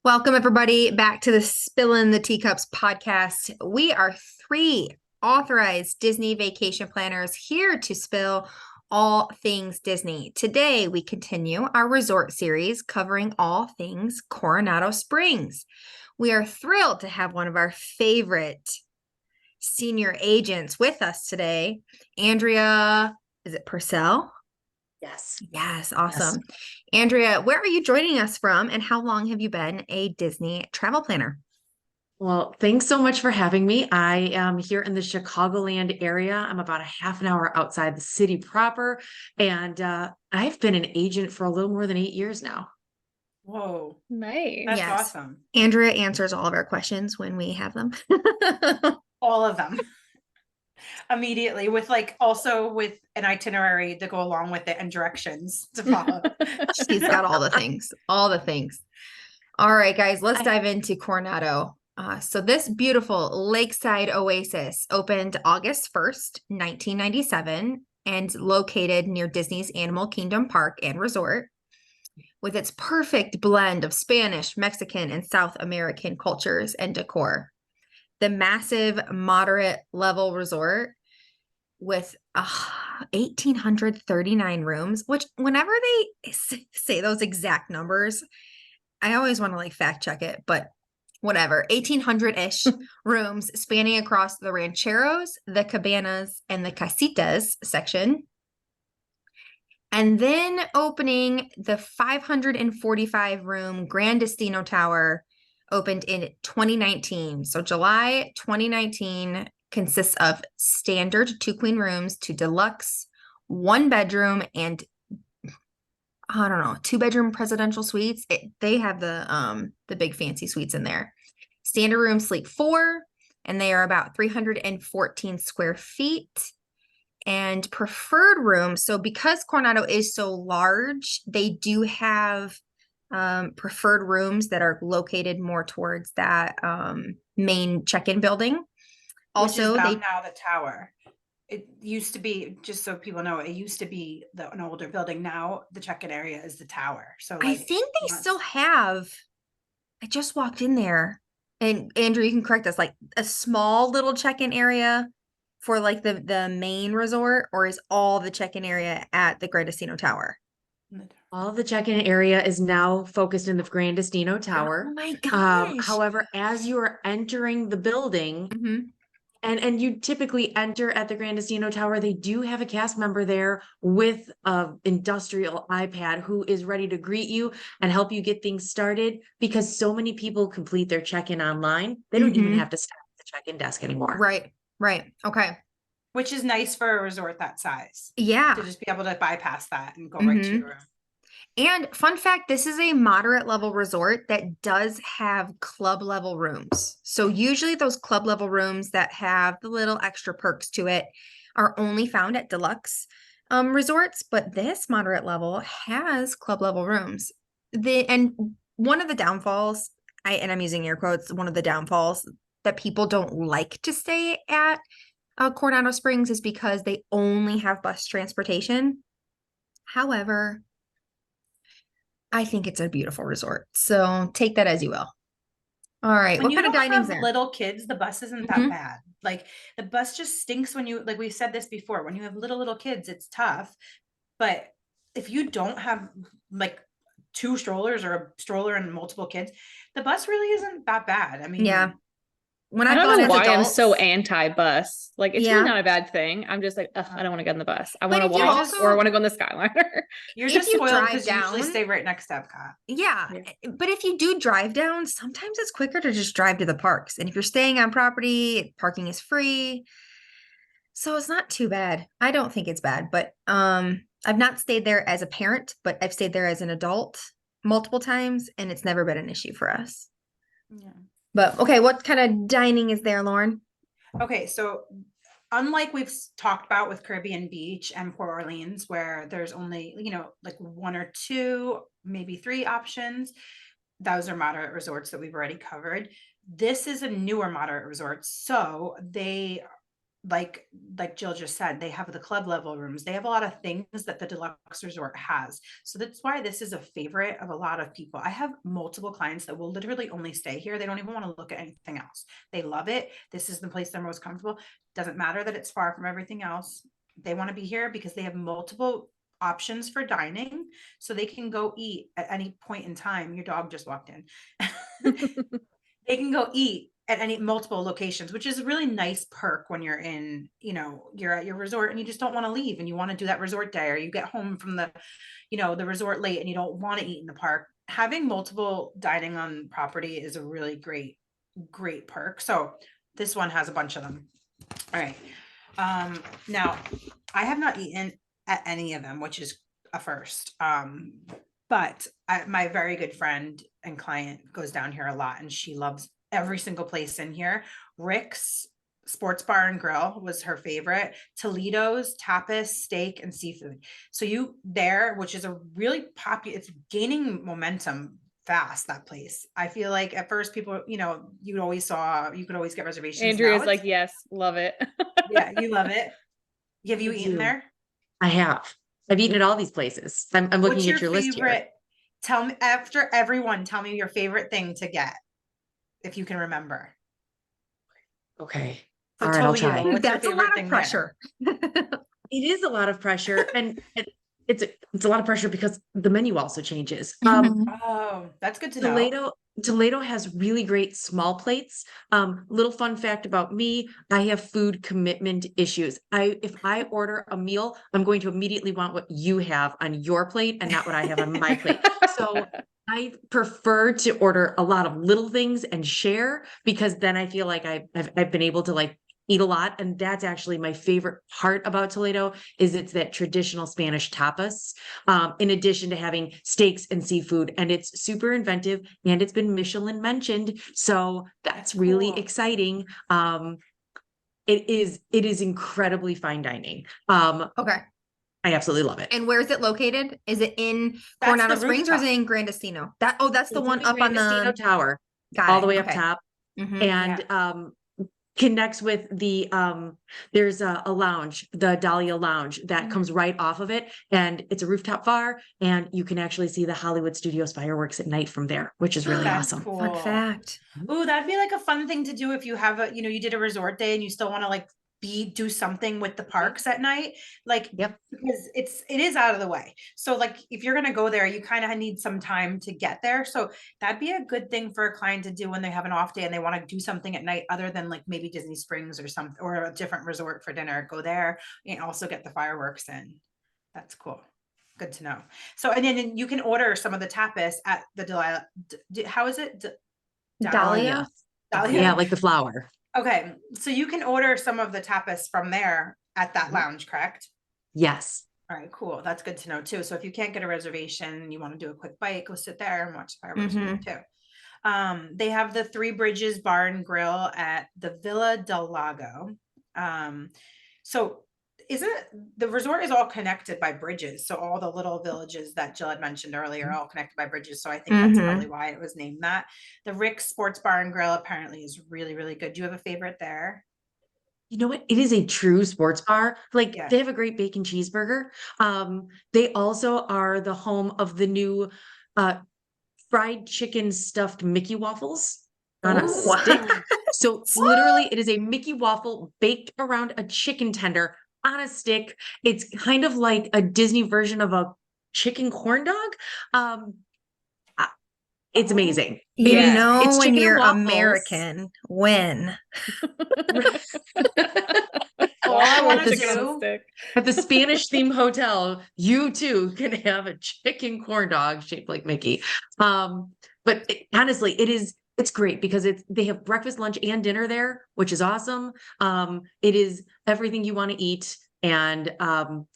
Welcome, everybody, back to the Spillin the Teacups podcast. We are three authorized Disney vacation planners here to spill all things Disney. Today, we continue our resort series covering all things Coronado Springs. We are thrilled to have one of our favorite senior agents with us today, Andrea. Is it Purcell? Yes. Yes, awesome. Yes. Andrea, where are you joining us from, and how long have you been a Disney travel planner? Well, thanks so much for having me. I am here in the Chicagoland area. I'm about a half an hour outside the city proper, and I've been an agent for a little more than 8 years now. Whoa, Nice. that's Yes. awesome. Andrea answers all of our questions when we have them. All of them immediately also with an itinerary to go along with it and directions to follow. She's got all the things, all the things. All right, guys, let's dive into Coronado. So this beautiful lakeside oasis opened August 1st, 1997, and located near Disney's Animal Kingdom Park and Resort. With its perfect blend of Spanish, Mexican, and South American cultures and decor. The massive, moderate level resort with 1,839 rooms, which whenever they say those exact numbers, I always want to fact check it, but whatever, 1,800-ish rooms spanning across the rancheros, the cabanas, and the casitas section. And then opening the 545-room Gran Destino Tower opened in 2019. So July 2019 consists of standard 2-queen rooms to deluxe, 1-bedroom, and 2-bedroom presidential suites. They have the big fancy suites in there. Standard rooms sleep 4, and they are about 314 square feet. And preferred rooms, so because Coronado is so large, they do have preferred rooms that are located more towards that main check-in building. Also, which is now the tower. It used to be, just so people know, it used to be an older building. Now the check-in area is the tower. So I think they still have. I just walked in there, and Andrew, you can correct us. A small little check-in area for the main resort, or is all the check-in area at the Gran Destino Tower? All of the check-in area is now focused in the Gran Destino Tower. Oh my gosh. However, as you are entering the building, and you typically enter at the Gran Destino Tower, they do have a cast member there with an industrial iPad who is ready to greet you and help you get things started, because so many people complete their check-in online. They don't even have to stop at the check-in desk anymore. Right. Okay. Which is nice for a resort that size. Yeah. To just be able to bypass that and go right to your room. And fun fact, this is a moderate level resort that does have club level rooms. So usually those club level rooms that have the little extra perks to it are only found at deluxe resorts, but this moderate level has club level rooms. And one of the downfalls, I'm using air quotes, one of the downfalls that people don't like to stay at Coronado Springs is because they only have bus transportation. However, I think it's a beautiful resort. So take that as you will. All right. When what kind of dining's there? Little kids, the bus isn't that bad. The bus just stinks when you, we've said this before, when you have little kids, it's tough. But if you don't have 2 strollers or a stroller and multiple kids, the bus really isn't that bad. I mean, yeah. When I don't know why I'm so anti-bus. It's really not a bad thing. I'm just I don't want to get on the bus. I want to walk or I want to go on the Skyliner. You're just spoiled because you usually stay right next to Epcot. Yeah. But if you do drive down, sometimes it's quicker to just drive to the parks. And if you're staying on property, parking is free. So it's not too bad. I don't think it's bad, but I've not stayed there as a parent, but I've stayed there as an adult multiple times, and it's never been an issue for us. Yeah. But okay, what kind of dining is there, Lauren? Okay, so unlike we've talked about with Caribbean Beach and Port Orleans, where there's only, 1 or 2, maybe 3 options, those are moderate resorts that we've already covered. This is a newer moderate resort. So like Jill just said, they have the club level rooms. They have a lot of things that the deluxe resort has. So that's why this is a favorite of a lot of people. I have multiple clients that will literally only stay here. They don't even want to look at anything else. They love it. This is the place they're most comfortable. Doesn't matter that it's far from everything else. They want to be here because they have multiple options for dining, so they can go eat at any point in time. Your dog just walked in. They can go eat at any multiple locations, which is a really nice perk when you're in, you're at your resort and you just don't want to leave and you want to do that resort day, or you get home from the resort late and you don't want to eat in the park. Having multiple dining on property is a really great perk. So this one has a bunch of them. All right. Now I have not eaten at any of them, which is a first. But my very good friend and client goes down here a lot and she loves every single place in here. Rick's Sports Bar and Grill was her favorite. Toledo's tapas, steak, and seafood. So which is a really popular, it's gaining momentum fast, that place. I feel like at first people, you could always get reservations. Andrea's like, yes, love it. Yeah, you love it. Have you eaten there? I have. I've eaten at all these places. I'm looking at your list here. Tell me, after everyone, tell me your favorite thing to get, if you can remember. Okay. So all right, I'll try. That's a lot of pressure. It is a lot of pressure, and it's a lot of pressure because the menu also changes. Oh, that's good to know. Toledo has really great small plates. Little fun fact about me, I have food commitment issues. If I order a meal, I'm going to immediately want what you have on your plate and not what I have on my plate. So I prefer to order a lot of little things and share, because then I feel like I've been able to eat a lot. And that's actually my favorite part about Toledo, is it's that traditional Spanish tapas, in addition to having steaks and seafood. And it's super inventive, and it's been Michelin mentioned. So that's really exciting. It is incredibly fine dining. Okay. I absolutely love it. And where is it located? Is it in Coronado Springs or is it in Grandestino? That's the one up on the tower, all the way up top. And connects with the there's a lounge, the Dahlia Lounge, that comes right off of it, and it's a rooftop bar, and you can actually see the Hollywood Studios fireworks at night from there, which is really awesome. Cool. Fun fact. Ooh, that'd be a fun thing to do if you have you did a resort day and you still want to do something with the parks at night, because it is out of the way. So if you're going to go there, you kind of need some time to get there. So that'd be a good thing for a client to do when they have an off day and they want to do something at night other than maybe Disney Springs or something, or a different resort for dinner. Go there and also get the fireworks in. That's cool. Good to know. So, and then you can order some of the tapas at the Dahlia. How is it? Dahlia. Yeah, like the flower. Okay, so you can order some of the tapas from there at that lounge, correct? Yes. All right, cool. That's good to know too. So if you can't get a reservation, you want to do a quick bite, go sit there and watch fireworks too. They have the Three Bridges Bar and Grill at the Villa del Lago. So the resort is all connected by bridges. So all the little villages that Jill had mentioned earlier are all connected by bridges. So I think that's probably why it was named that. The Rick's Sports Bar and Grill apparently is really, really good. Do you have a favorite there? You know what? It is a true sports bar. They have a great bacon cheeseburger. They also are the home of the new fried chicken stuffed Mickey waffles on a stick. So literally it is a Mickey waffle baked around a chicken tender on a stick. It's kind of like a Disney version of a chicken corn dog. It's amazing. It's when you're American, when all I want to do at the Spanish themed hotel, you too can have a chicken corn dog shaped like Mickey. But honestly, it's great because they have breakfast, lunch, and dinner there, which is awesome. It is everything you want to eat. And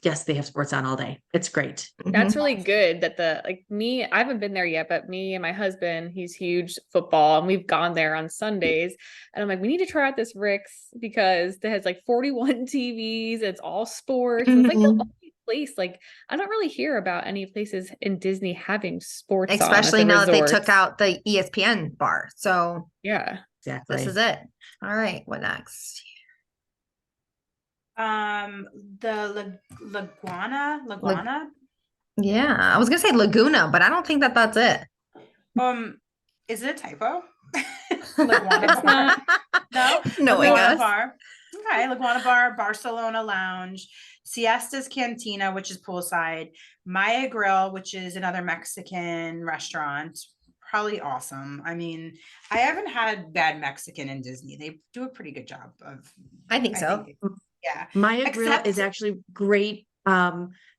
yes, they have sports on all day. It's great. That's really good that I haven't been there yet, but me and my husband, he's huge football, and we've gone there on Sundays. And I'm like, we need to try out this Rick's because it has 41 TVs. It's all sports. It's the only place. I don't really hear about any places in Disney having sports, especially now that they took out the ESPN bar. So yeah, exactly. This is it. All right, what next? The Laguana. Yeah, I was gonna say Laguna, but I don't think that that's it. Is it a typo? Laguana It's Bar. not. No, No, I Laguana guess. Bar. Okay, Laguana Bar, Barcelona Lounge, Siestas Cantina, which is poolside, Maya Grill, which is another Mexican restaurant. Probably awesome. I mean, I haven't had bad Mexican in Disney. They do a pretty good job of. I think so. Yeah. Maya Grill is actually great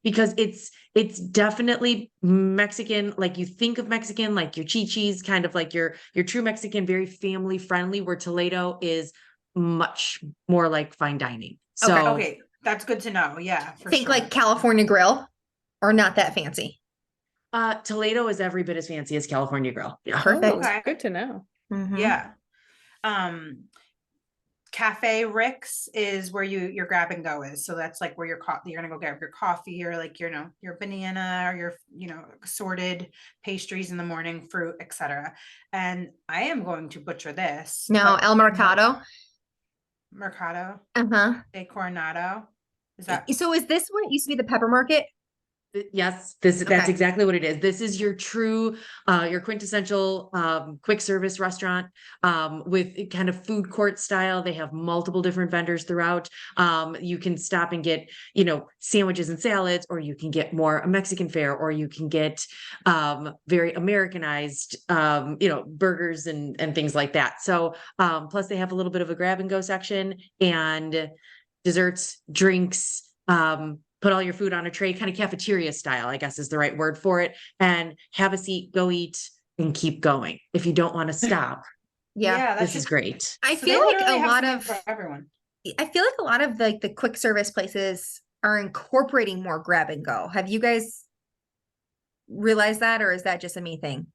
because it's definitely Mexican, like you think of Mexican, like your Chi-Chi's, kind of like your true Mexican, very family friendly, where Toledo is much more like fine dining. So Okay, that's good to know. Yeah, for Think sure. like California Grill, or not that fancy. Toledo is every bit as fancy as California Grill. Yeah. Perfect. Okay. Good to know. Mhm. Yeah. Cafe Rick's is where your grab and go is. So that's like where you're gonna go grab your coffee, or like your banana, or your assorted pastries in the morning, fruit, etc. And I am going to butcher this. No, but El Mercado. Mercado Uh-huh. de Coronado. Is that So is this what used to be the Pepper Market? Yes, that's Okay. exactly what it is. This is your true, your quintessential quick service restaurant with kind of food court style. They have multiple different vendors throughout. You can stop and get, sandwiches and salads, or you can get more Mexican fare, or you can get very Americanized, burgers and things like that. So plus they have a little bit of a grab and go section, and desserts, drinks, put all your food on a tray, kind of cafeteria style, I guess is the right word for it, and have a seat, go eat, and keep going. If you don't want to stop, Yeah. this is great. I so they feel like literally a have lot something of for everyone. I feel like a lot of the quick service places are incorporating more grab and go. Have you guys realized that, or is that just a me thing?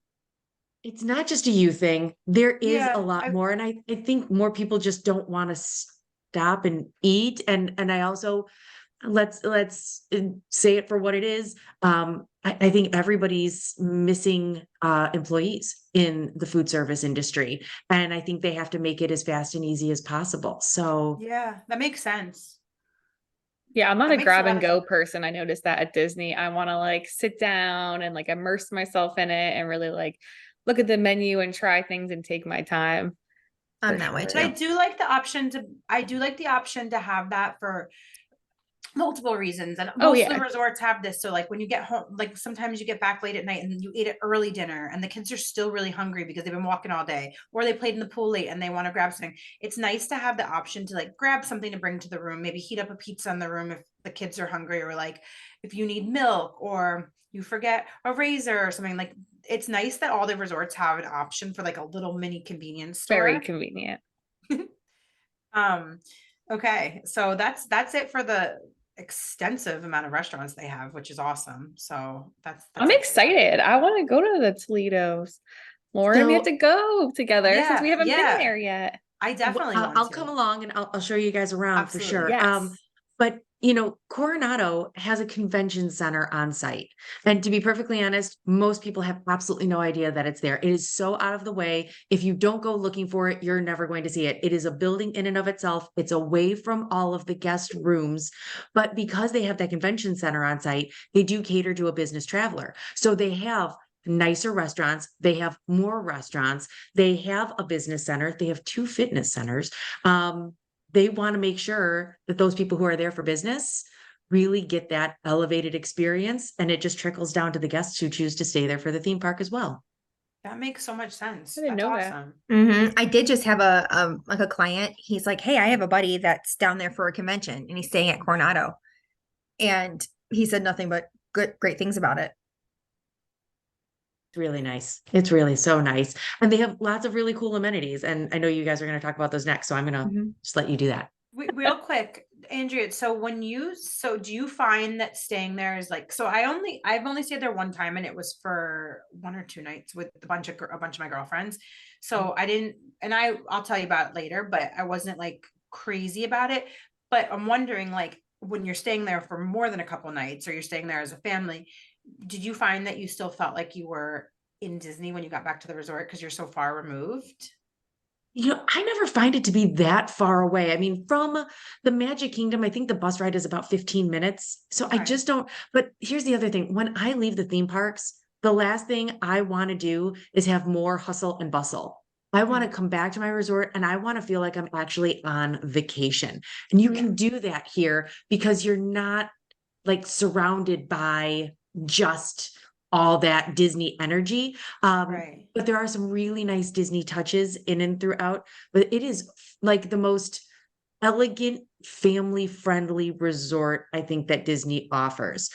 It's not just a you thing. There is a Yeah, lot more. And I think more people just don't want to stop and eat. And I also, let's say it for what it is. I think everybody's missing employees in the food service industry, and I think they have to make it as fast and easy as possible. So yeah, that makes sense. Yeah, I'm not That a makes a grab lot and of go sense. person. I noticed that at Disney. I want to like sit down and like immerse myself in it and really like look at the menu and try things and take my time. I'm For that way But I sure. too. do like the option to have that for multiple reasons, and Oh most of the yeah. resorts have this. So like when you get home, like sometimes you get back late at night and you ate an early dinner and the kids are still really hungry because they've been walking all day, or they played in the pool late and they want to grab something. It's nice to have the option to like grab something to bring to the room, maybe heat up a pizza in the room if the kids are hungry, or like if you need milk, or you forget a razor or something. Like it's nice that all the resorts have an option for like a little mini convenience Very store. convenient. um okay, so that's it for the extensive amount of restaurants they have, which is awesome. So that's I'm it for that. excited. I want to go to the Toledo's. Lauren, we have so to go together since we Yeah, haven't been yeah, there yet. I definitely want I'll to. come along and I'll show you guys around for Absolutely. sure. Yes. But Coronado has a convention center on site. And to be perfectly honest, most people have absolutely no idea that it's there. It is so out of the way. If you don't go looking for it, you're never going to see it. It is a building in and of itself. It's away from all of the guest rooms. But because they have that convention center on site, they do cater to a business traveler. So they have nicer restaurants. They have more restaurants. They have a business center. They have 2 fitness centers. They want to make sure that those people who are there for business really get that elevated experience, and it just trickles down to the guests who choose to stay there for the theme park as well. That makes so much sense. I didn't That's know that. awesome. I did just have a like a client. He's like, "Hey, I have a buddy that's down there for a convention, and he's staying at Coronado," and he said nothing but great things about it. It's really nice. It's really so nice. And they have lots of really cool amenities. And I know you guys are going to talk about those next. So I'm going to just let you do that. Real quick, Andrea, so do you find that staying there is like, so I've only stayed there one time, and it was for 1 or 2 nights with a bunch of my girlfriends. So I didn't, and I'll tell you about it later, but I wasn't like crazy about it. But I'm wondering, like, when you're staying there for more than a couple nights, or you're staying there as a family, did you find that you still felt like you were in Disney when you got back to the resort because you're so far removed? I never find it to be that far away. I mean, from the Magic Kingdom, I think the bus ride is about 15 minutes. So I Okay. just don't, but here's the other thing. When I leave the theme parks, the last thing I want to do is have more hustle and bustle. I want to come back to my resort and I want to feel like I'm actually on vacation. And you can do that here because you're not like surrounded by just all that Disney energy. Right. But there are some really nice Disney touches in and throughout. But it is like the most elegant, family friendly resort I think that Disney offers.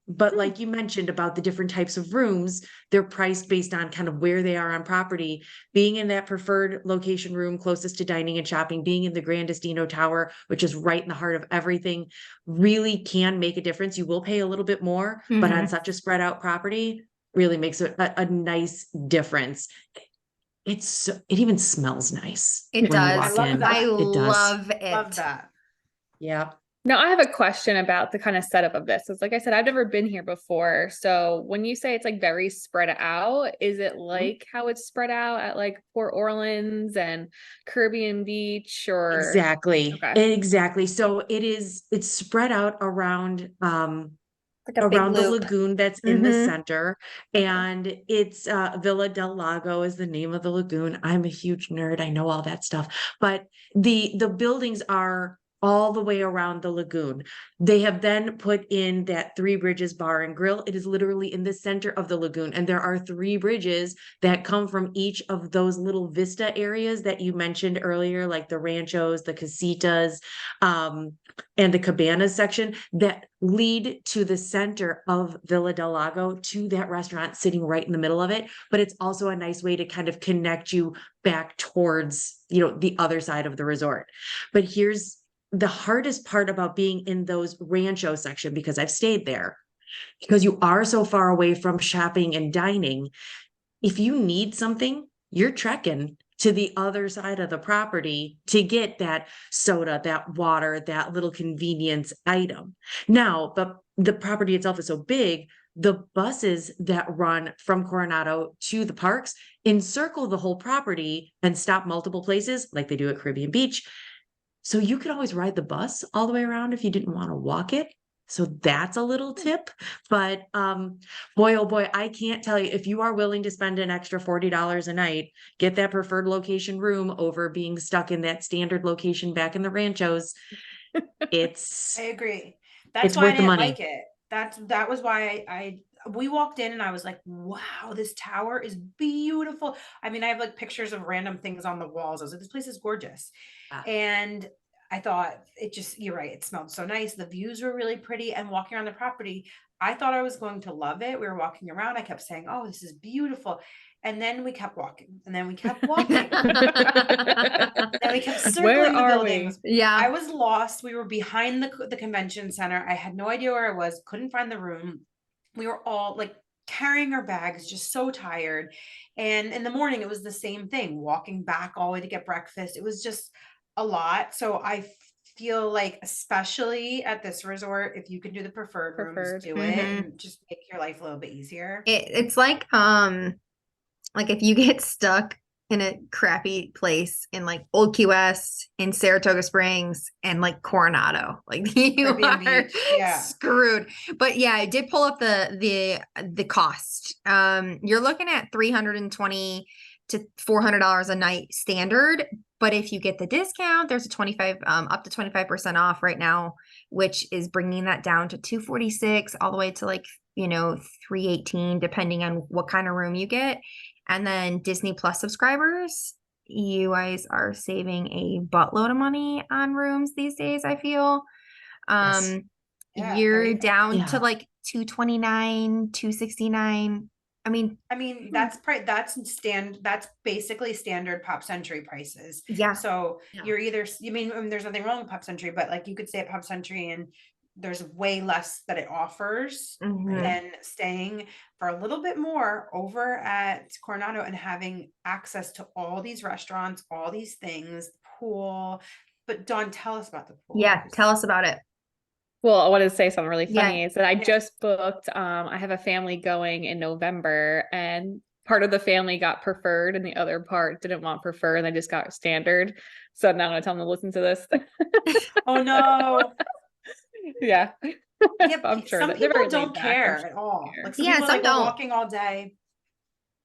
But like you mentioned about the different types of rooms, they're priced based on kind of where they are on property. Being in that preferred location room closest to dining and shopping, being in the Grandest Dino Tower, which is right in the heart of everything, really can make a difference. You will pay a little bit more, but on such a spread out property, really makes a nice difference. It even smells nice It when you does. I walk love in. that. I It does. love Love it. that. Yeah. Now, I have a question about the kind of setup of this. It's like I said, I've never been here before. So when you say it's like very spread out, is it like how it's spread out at like Port Orleans and Caribbean Beach or? Exactly. Okay. Exactly. So it's spread out Like a big around the loop. lagoon that's in the center. And it's Villa del Lago is the name of the lagoon. I'm a huge nerd. I know all that stuff. But the buildings are all the way around the lagoon. They have then put in that Three Bridges Bar and Grill. It is literally in the center of the lagoon. And there are three bridges that come from each of those little vista areas that you mentioned earlier, like the ranchos, the casitas, and the cabanas section that lead to the center of Villa del Lago to that restaurant sitting right in the middle of it. But it's also a nice way to kind of connect you back towards, the other side of the resort. But here's the hardest part about being in those rancho section, because I've stayed there, because you are so far away from shopping and dining. If you need something, you're trekking to the other side of the property to get that soda, that water, that little convenience item. Now, but the property itself is so big, the buses that run from Coronado to the parks encircle the whole property and stop multiple places like they do at Caribbean Beach. So you could always ride the bus all the way around if you didn't want to walk it. So that's a little tip. But boy, oh boy, I can't tell you, if you are willing to spend an extra $40 a night, get that preferred location room over being stuck in that standard location back in the ranchos. I It's agree. That's why I worth the didn't money. like it. That was why we walked in and I was like, wow, this tower is beautiful. I mean, I have like pictures of random things on the walls. I was like, this place is gorgeous. Ah. And I thought you're right. It smelled so nice. The views were really pretty. And walking around the property, I thought I was going to love it. We were walking around. I kept saying, oh, this is beautiful. And then we kept walking and then we kept walking. And we kept Where circling the are buildings. we? Yeah. I was lost. We were behind the convention center. I had no idea where I was, couldn't find the room. We were all like carrying our bags, just so tired. And in the morning, it was the same thing, walking back all the way to get breakfast. It was just a lot. So I feel like, especially at this resort, if you can do the preferred rooms, do it and just make your life a little bit easier. It's like if you get stuck in a crappy place in like Old Key West, in Saratoga Springs, and like Coronado, like you Caribbean are Beach, yeah. screwed. But yeah, I did pull up the cost. You're looking at $320 to $400 a night standard. But if you get the discount, there's a 25 up to 25% off right now, which is bringing that down to $246 all the way to like $318, depending on what kind of room you get. And then Disney Plus subscribers, you guys are saving a buttload of money on rooms these days, I feel. Yes. Yeah, You're down to Yeah. like $229, $269. I mean, that's that's basically standard Pop Century prices. yeah. So Yeah. you're either, there's nothing wrong with Pop Century, but like you could stay at Pop Century and there's way less that it offers than staying for a little bit more over at Coronado and having access to all these restaurants, all these things, pool. But Dawn, tell us about the pool. Yeah, tell us about it. Well, I wanted to say something really Yeah. funny is that I just booked, I have a family going in November and part of the family got preferred and the other part didn't want preferred and they just got standard. So now I'm gonna tell them to listen to this. Oh no. Yeah. Yeah, I'm sure some that they're people very laid don't back, care I'm at all. sure. Like some Yeah, people are some like, we're don't. walking all day.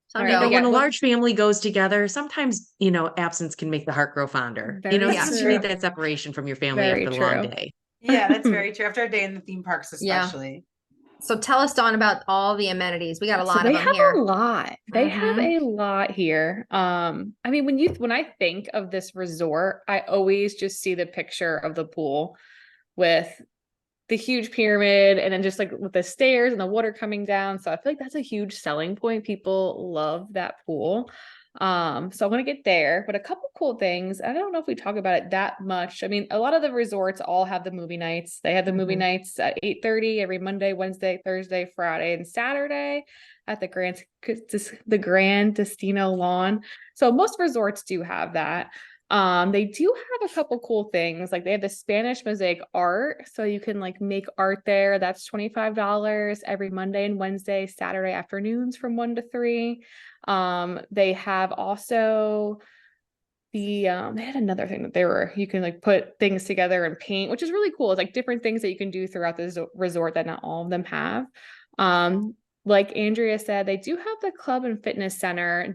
Some All right, don't. When a well, large family goes together, sometimes, absence can make the heart grow fonder. Very Sometimes you true. need that separation from your family Very after the long true. day. Yeah, that's very true. After a day in the theme parks, Yeah. especially. So tell us, Dawn, about all the amenities. We got a So lot they of them have here. a lot. They have Mhm. a lot here. I mean, when I think of this resort, I always just see the picture of the pool with the huge pyramid and then just like with the stairs and the water coming down. So I feel like that's a huge selling point. People love that pool. So I want to get there, but a couple cool things. I don't know if we talk about it that much. I mean, a lot of the resorts all have the movie nights. They have the movie nights at 8:30 every Monday, Wednesday, Thursday, Friday, and Saturday at the Grand Destino Lawn. So most resorts do have that. They do have a couple cool things. Like they have the Spanish mosaic art. So you can like make art there. That's $25 every Monday and Wednesday, Saturday afternoons from 1 to 3. They have also they had another thing that you can like put things together and paint, which is really cool. It's like different things that you can do throughout the resort that not all of them have. Like Andrea said, they do have the club and fitness center.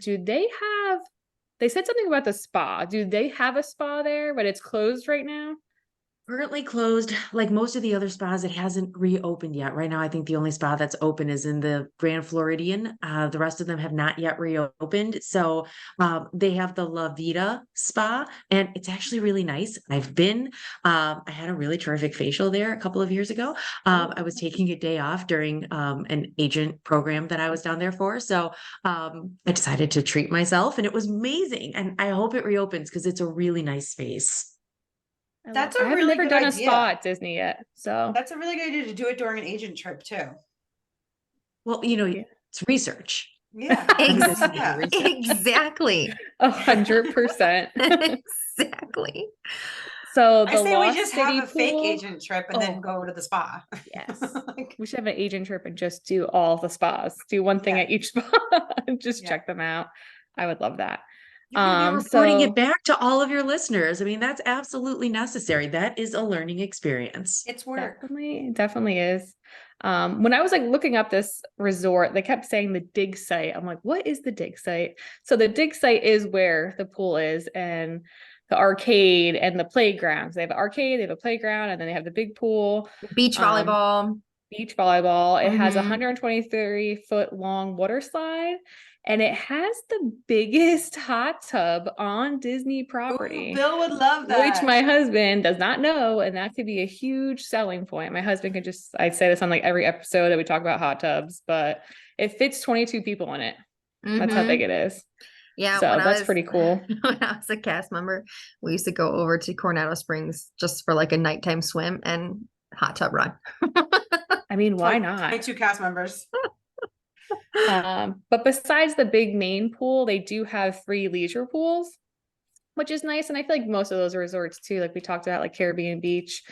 They said something about the spa. Do they have a spa there, but it's closed right now? Currently closed, like most of the other spas, it hasn't reopened yet. Right now, I think the only spa that's open is in the Grand Floridian. The rest of them have not yet reopened. So they have the La Vida spa, and it's actually really nice. I've been, I had a really terrific facial there a couple of years ago. I was taking a day off during an agent program that I was down there for. So I decided to treat myself, and it was amazing. And I hope it reopens because it's a really nice space. That's I a have really never good done a spa idea. at Disney yet. So That's a really good idea to do it during an agent trip too. Well, yeah. it's research. Yeah. Ex- Research. exactly. 100%. Exactly. So I the say we Lost just have City a fake pool. agent trip and then Oh, go to the spa. yes. Like, We should have an agent trip and just do all the spas. Do one thing yeah, at each spa and just yeah. check them out. I would love that. You're going to be reporting it So back to all of your listeners. I mean, that's absolutely necessary. That is a learning experience. It's work. definitely is. When I was like looking up this resort, they kept saying the dig site. I'm like, what is the dig site? So the dig site is where the pool is and the arcade and the playgrounds. They have an arcade, they have a playground, and then they have the big pool. Beach Um, volleyball. Beach volleyball. It has a Mhm. 123-foot long water slide, and it has the biggest hot tub on Disney Ooh, property, Bill would love which that. my husband does not know, and that could be a huge selling point. My husband could I say this on like every episode that we talk about hot tubs, but it fits 22 people in it. That's how Mhm. big it is. Yeah, So when I that's was pretty cool. when I was a cast member, we used to go over to Coronado Springs just for like a nighttime swim and hot tub run. I mean, why not? 22 cast members. But besides the big main pool, they do have 3 leisure pools, which is nice. And I feel like most of those resorts too, like we talked about, like Caribbean Beach,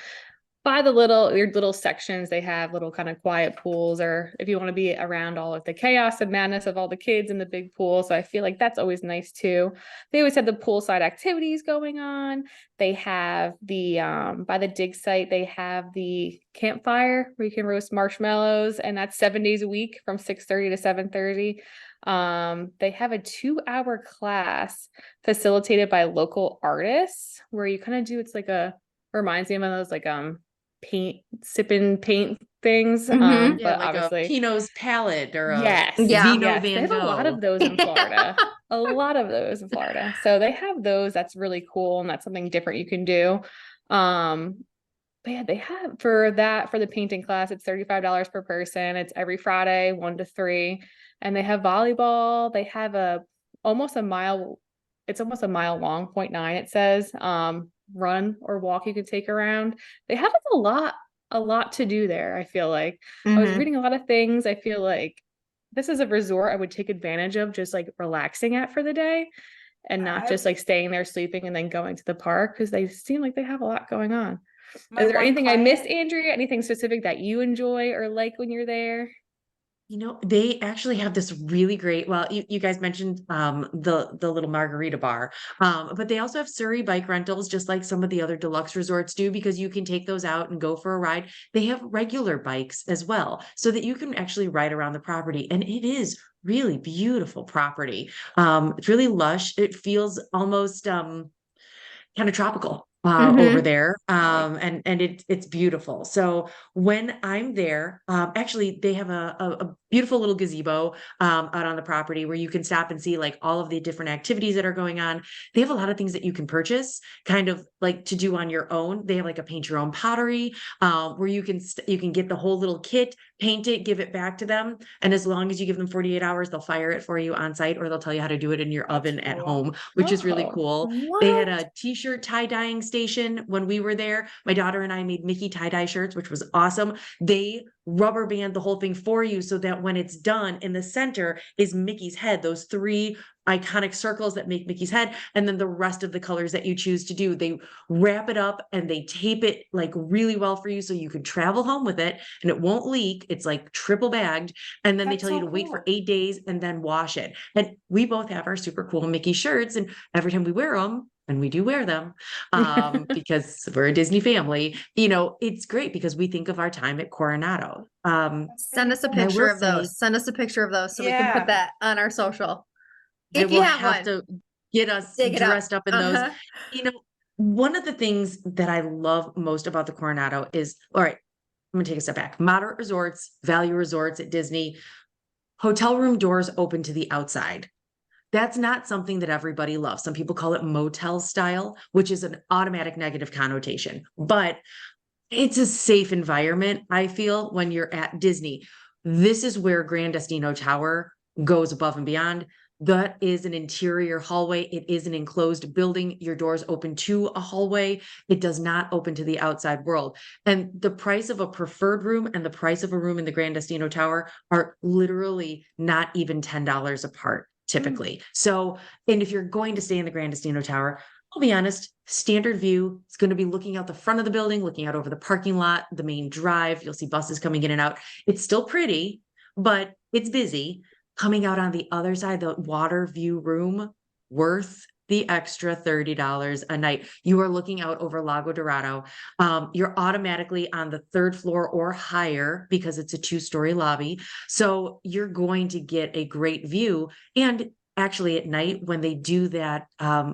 by the weird little sections, they have little kind of quiet pools, or if you want to be around all of the chaos and madness of all the kids in the big pool. So I feel like that's always nice too. They always have the poolside activities going on. They have by the dig site, they have the campfire where you can roast marshmallows, and that's 7 days a week from 6:30 to 7:30. They have a 2-hour class facilitated by local artists where you kind of it's like reminds me of those like sipping paint things. Mhm. Yeah, But like a obviously, Pinot's palette or a yes, Yeah. Vino yes, they Van have a lot Gogh. of those in Florida. A lot of those in Florida. So they have those. That's really cool, and that's something different you can do. But yeah, they have for the painting class, it's $35 per person. It's every Friday, 1 to 3. And they have volleyball. They have almost a mile, it's almost a mile long, 0.9, it says. Run or walk you could take around. They have like a lot to do there, I feel like. I was Mhm. reading a lot of things. I feel like this is a resort I would take advantage of just like relaxing at for the day and not just like staying there sleeping and then going to the park, because they seem like they have a lot going on. My Is there one anything I missed, client, Andrea? Anything specific that you enjoy or like when you're there? You know, they actually have this really great, well, you guys mentioned the little margarita bar. But they also have Surrey bike rentals, just like some of the other deluxe resorts do, because you can take those out and go for a ride. They have regular bikes as well, so that you can actually ride around the property. And it is really beautiful property. It's really lush. It feels almost kind of tropical over Mm-hmm. there. And it's beautiful. So when I'm there, actually they have a beautiful little gazebo out on the property where you can stop and see like all of the different activities that are going on. They have a lot of things that you can purchase, kind of like to do on your own. They have like a paint your own pottery, where you can get the whole little kit, paint it, give it back to them, and as long as you give them 48 hours, they'll fire it for you on site, or they'll tell you how to do it in your That's oven at cool. home, which is really Oh, cool. They had What? a t-shirt tie-dyeing station when we were there. My daughter and I made Mickey tie-dye shirts, which was awesome. They rubber band the whole thing for you so that when it's done, in the center is Mickey's head, those three iconic circles that make Mickey's head, and then the rest of the colors that you choose to do. They wrap it up and they tape it like really well for you so you can travel home with it and it won't leak. It's like triple bagged. And then they That's tell you so to wait for cool. 8 days and then wash it. And we both have our super cool Mickey shirts, and every time we wear them, and we do wear them, because we're a Disney family, you know, it's great because we think of our time at Coronado. That's Send really us a And I cool. picture will of say, those. Send us a picture of those so we can put Yeah. that on our social. I If you will have have one, to get us dig it up. dressed up in those. Uh-huh. You know, one of the things that I love most about the Coronado is, all right, I'm gonna take a step back. Moderate resorts, value resorts at Disney, hotel room doors open to the outside. That's not something that everybody loves. Some people call it motel style, which is an automatic negative connotation, but it's a safe environment, I feel, when you're at Disney. This is where Grand Destino Tower goes above and beyond. That is an interior hallway. It is an enclosed building. Your doors open to a hallway. It does not open to the outside world. And the price of a preferred room and the price of a room in the Grand Destino Tower are literally not even $10 apart, Mm. typically. So, and if you're going to stay in the Grand Destino Tower, I'll be honest, standard view is going to be looking out the front of the building, looking out over the parking lot, the main drive. You'll see buses coming in and out. It's still pretty, but it's busy. Coming out on the other side, the water view room, worth the extra $30 a night. You are looking out over Lago Dorado. You're automatically on the third floor or higher because it's a two-story lobby. So you're going to get a great view. And actually at night when they do that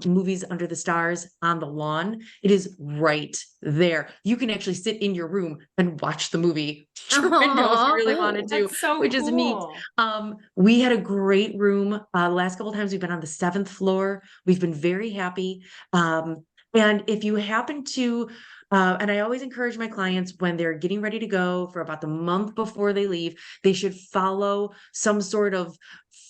movies under the stars on the lawn, it is right there. You can actually sit in your room and watch the movie through your window if you really wanted Oh, to, That's so which is neat. cool. We had a great room. The last couple of times we've been on the seventh floor. We've been very happy. And if you happen to and I always encourage my clients when they're getting ready to go for about the month before they leave, they should follow some sort of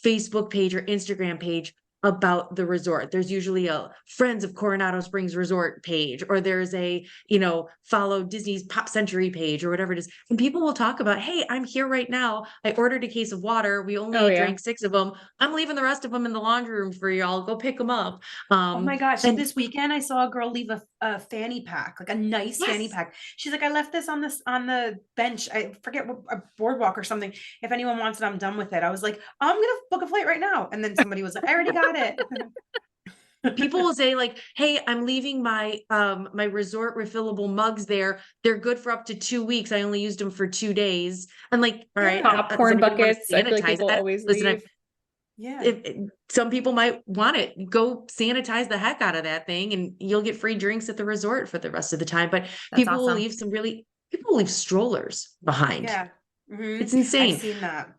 Facebook page or Instagram page about the resort. There's usually a Friends of Coronado Springs Resort page, or there's a, you know, follow Disney's Pop Century page or whatever it is. And people will talk about, hey, I'm here right now. I ordered a case of water. We oh only yeah. drank 6 of them. I'm leaving the rest of them in the laundry room for y'all. Go pick them up. Oh my gosh, And this weekend I saw a girl leave a fanny pack, like a nice fanny yes, pack. She's like, I left this on the bench. I forget what, a boardwalk or something. If anyone wants it, I'm done with it. I was like, I'm gonna book a flight right now. And then somebody was like, I already got it. people will say like, hey, I'm leaving my resort refillable mugs there. They're good for up to 2 weeks. I only used them for 2 days. And like, all right, Yeah. does Popcorn anybody want buckets. to I feel like sanitize people that? always Listen, leave. Yeah. some people might want it. Go sanitize the heck out of that thing, and you'll get free drinks at the resort for the rest of the time. But that's people will awesome. leave people will leave strollers behind. Yeah. It's I've insane. seen that.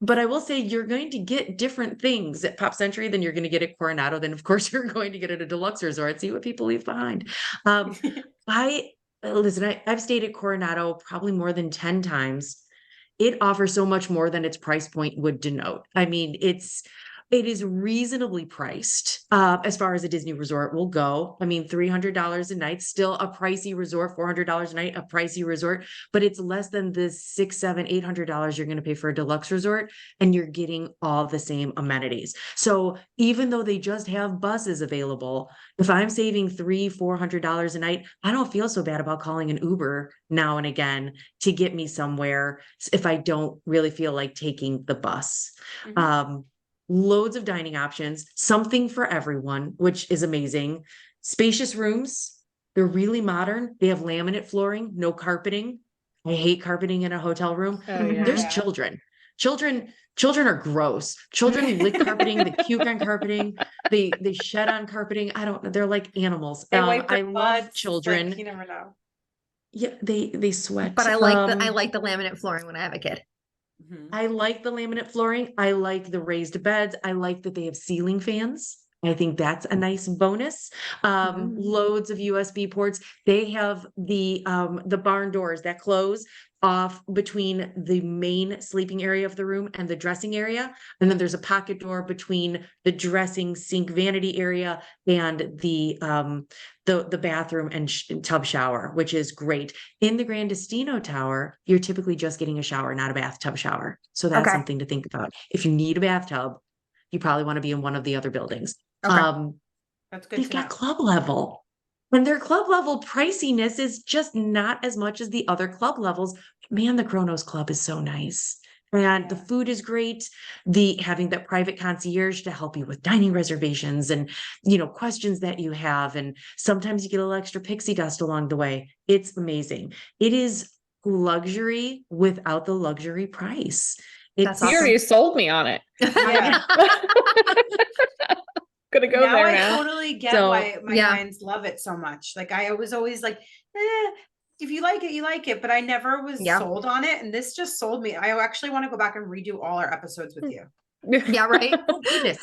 But I will say you're going to get different things at Pop Century than you're going to get at Coronado. Then of course you're going to get at a deluxe resort. See what people leave behind. Um, I listen. I've stayed at Coronado probably more than 10 times. It offers so much more than its price point would denote. I mean, it's It is reasonably priced as far as a Disney resort will go. I mean, $300 a night, still a pricey resort, $400 a night, a pricey resort, but it's less than the $600, $700, $800 you're going to pay for a deluxe resort, and you're getting all the same amenities. So even though they just have buses available, if I'm saving $300, $400 a night, I don't feel so bad about calling an Uber now and again to get me somewhere if I don't really feel like taking the bus. Loads of dining options, something for everyone, which is amazing. Spacious rooms. They're really modern. They have laminate flooring, no carpeting. I hate carpeting in a hotel room. Oh, yeah. There's children. Children are gross. Children lick carpeting, they puke on carpeting, they shed on carpeting. I don't know. They're like animals. They wipe their I love butts, children. like, you never know. Yeah, they sweat. But I like the laminate flooring when I have a kid. I like the laminate flooring. I like the raised beds. I like that they have ceiling fans. I think that's a nice bonus. Loads of USB ports. They have the barn doors that close off between the main sleeping area of the room and the dressing area. And then there's a pocket door between the dressing sink vanity area and the bathroom and tub shower, which is great. In the Grandestino Tower, you're typically just getting a shower, not a bathtub shower. So that's something to think about. If you need a bathtub, you probably want to be in one of the other buildings. That's good. They've got club level. And their club level priciness is just not as much as the other club levels. Man, the Kronos Club is so nice. And the food is great. Having that private concierge to help you with dining reservations and, questions that you have. And sometimes you get a little extra pixie dust along the way. It's amazing. It is luxury without the luxury price. That's You already sold me on it. Yeah. Gonna go now there I now. totally get why my clients love it so much. Like I was always like, if you like it, you like it. But I never was sold on it. And this just sold me. I actually want to go back and redo all our episodes with you. Yeah, right. Oh goodness.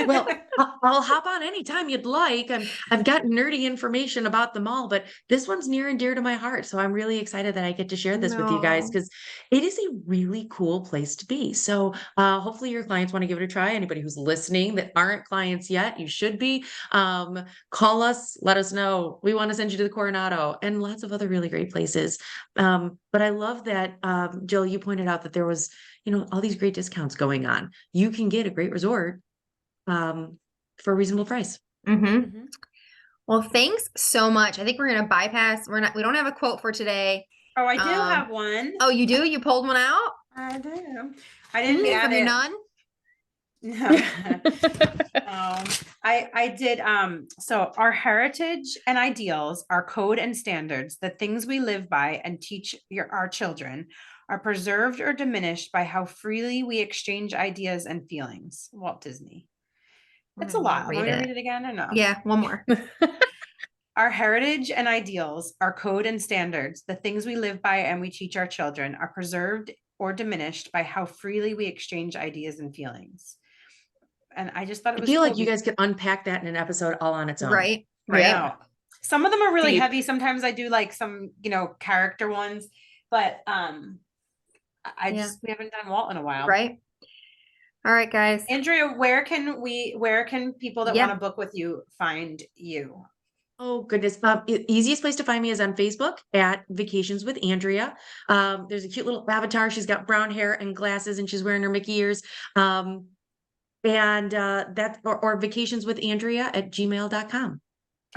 Well, I'll hop on anytime you'd like. I've got nerdy information about them all, but this one's near and dear to my heart. So I'm really excited that I get to share this with you guys because it is a really cool place to be. So hopefully your clients want to give it a try. Anybody who's listening that aren't clients yet, you should be. Call us, let us know. We want to send you to the Coronado and lots of other really great places. But I love that, Jill, you pointed out that there was, all these great discounts going on. You can get a great resort for a reasonable price. Well, thanks so much. I think we're going to bypass. We don't have a quote for today. Oh, I do have one. Oh, you do? You pulled one out? I do. I didn't add have it. You none? No. I did. So our heritage and ideals, our code and standards, the things we live by and teach our children are preserved or diminished by how freely we exchange ideas and feelings. Walt Disney. It's a lot. Want me to read it again or no? Yeah, one more. Our heritage and ideals, our code and standards, the things we live by and we teach our children are preserved or diminished by how freely we exchange ideas and feelings. And I just thought it was I feel like you guys could unpack that in an episode all on its own. Right. Yeah. Some of them are really heavy. Sometimes I do like some, character ones, but we haven't done Walt in a while. Right. All right, guys. Andrea, where can people that want to book with you find you? Oh, goodness. Easiest place to find me is on Facebook at Vacations with Andrea. There's a cute little avatar. She's got brown hair and glasses and she's wearing her Mickey ears. Or vacationswithandrea@gmail.com.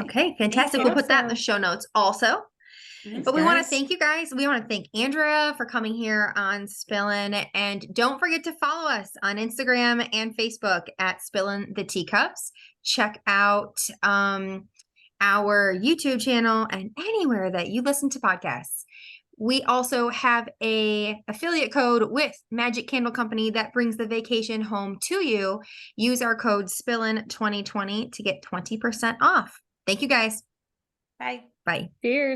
Okay, fantastic. We'll put that in the show notes also. Thanks, but we want to thank you guys. We want to thank Andrea for coming here on Spillin'. And don't forget to follow us on Instagram and Facebook at Spillin' the Teacups. Check out our YouTube channel and anywhere that you listen to podcasts. We also have a affiliate code with Magic Candle Company that brings the vacation home to you. Use our code Spillin2020 to get 20% off. Thank you guys. Bye. Bye. Cheers.